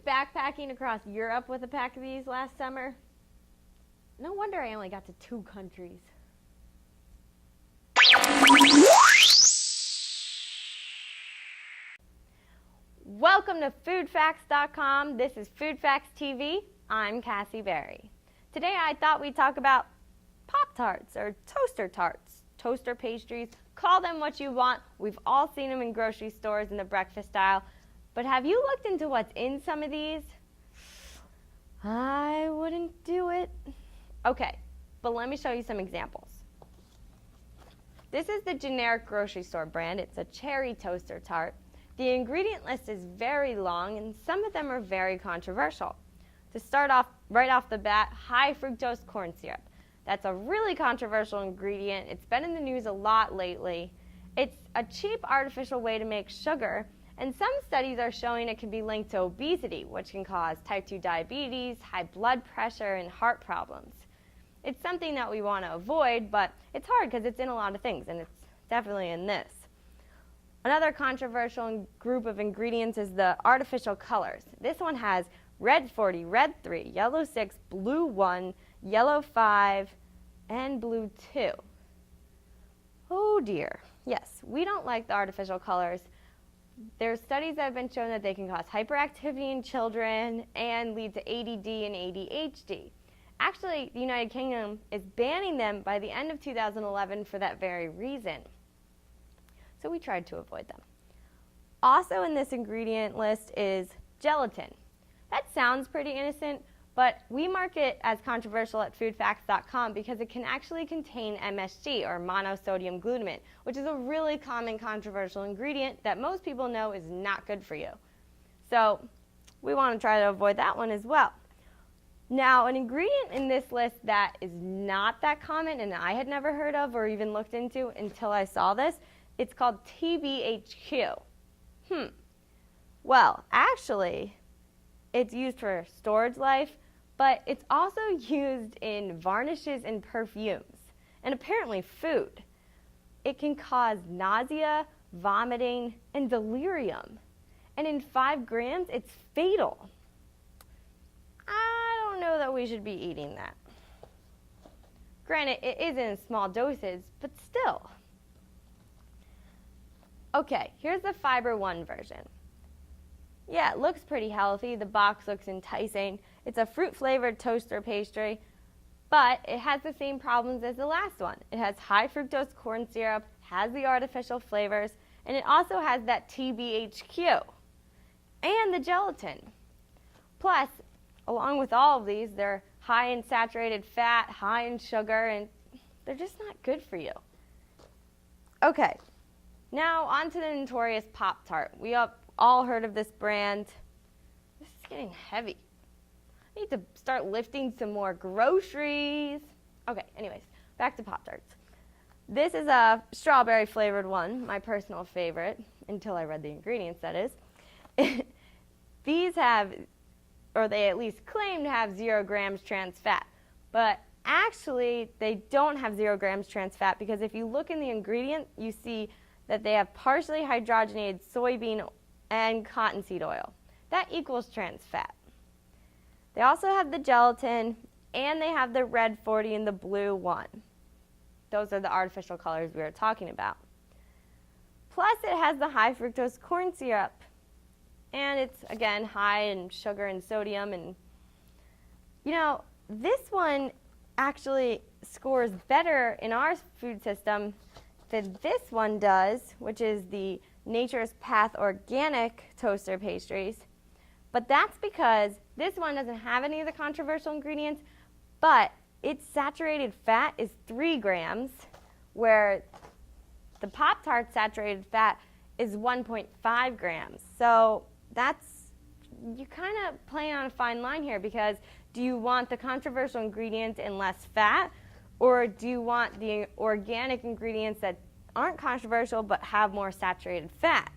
backpacking across Europe with a pack of these last summer. No wonder I only got to 2 countries. Welcome to Foodfacts.com. This is Foodfacts TV. I'm Cassie Berry. Today I thought we'd talk about Poptarts or toaster tarts, toaster pastries. Call them what you want. We've all seen them in grocery stores in the breakfast aisle. But have you looked into what's in some of these? I wouldn't do it. Okay, but let me show you some examples. This is the generic grocery store brand. It's a cherry toaster tart. The ingredient list is very long and some of them are very controversial. To start off, right off the bat, high fructose corn syrup. That's a really controversial ingredient. It's been in the news a lot lately. It's a cheap artificial way to make sugar, and some studies are showing it can be linked to obesity, which can cause type 2 diabetes, high blood pressure, and heart problems. It's something that we want to avoid, but it's hard because it's in a lot of things, and it's definitely in this. Another controversial group of ingredients is the artificial colors. This one has red 40, red 3, yellow 6, blue 1, yellow 5, and blue 2. Oh dear. Yes, we don't like the artificial colors. There's studies that have been shown that they can cause hyperactivity in children and lead to ADD and ADHD. Actually, the United Kingdom is banning them by the end of 2011 for that very reason. So we tried to avoid them. Also in this ingredient list is gelatin. That sounds pretty innocent, but we mark it as controversial at foodfacts.com because it can actually contain MSG, or monosodium glutamate, which is a really common controversial ingredient that most people know is not good for you. So we want to try to avoid that one as well. Now, an ingredient in this list that is not that common and I had never heard of or even looked into until I saw this, it's called TBHQ. Well, actually, it's used for storage life, but it's also used in varnishes and perfumes, and apparently food. It can cause nausea, vomiting, and delirium. And in 5 grams, it's fatal. I don't know that we should be eating that. Granted, it is in small doses, but still. Okay, here's the Fiber One version. Yeah, it looks pretty healthy. The box looks enticing. It's a fruit-flavored toaster pastry, but it has the same problems as the last one. It has high fructose corn syrup, has the artificial flavors, and it also has that TBHQ and the gelatin. Plus, along with all of these, they're high in saturated fat, high in sugar, and they're just not good for you. Okay, now on to the notorious Pop-Tart. We have all heard of this brand. This is getting heavy. I need to start lifting some more groceries. Okay, anyways, back to Pop-Tarts. This is a strawberry flavored one, my personal favorite, until I read the ingredients, that is. These have, or they at least claim to have 0 grams trans fat, but actually they don't have 0 grams trans fat because if you look in the ingredient, you see that they have partially hydrogenated soybean and cottonseed oil. That equals trans fat. They also have the gelatin, and they have the red 40 and the blue 1. Those are the artificial colors we were talking about. Plus, it has the high fructose corn syrup, and it's, again, high in sugar and sodium. And, you know, this one actually scores better in our food system than this one does, which is the Nature's Path Organic Toaster Pastries. But that's because this one doesn't have any of the controversial ingredients, but its saturated fat is 3 grams, where the Pop-Tart saturated fat is 1.5 grams. So that's, you kind of playing on a fine line here, because do you want the controversial ingredients and less fat, or do you want the organic ingredients that aren't controversial but have more saturated fat?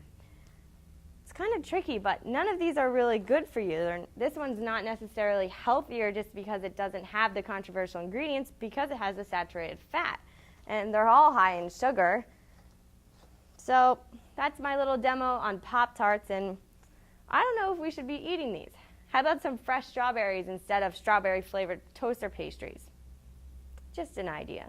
It's kind of tricky, but none of these are really good for you. This one's not necessarily healthier just because it doesn't have the controversial ingredients, because it has the saturated fat. And they're all high in sugar. So that's my little demo on Pop-Tarts, and I don't know if we should be eating these. How about some fresh strawberries instead of strawberry flavored toaster pastries? Just an idea.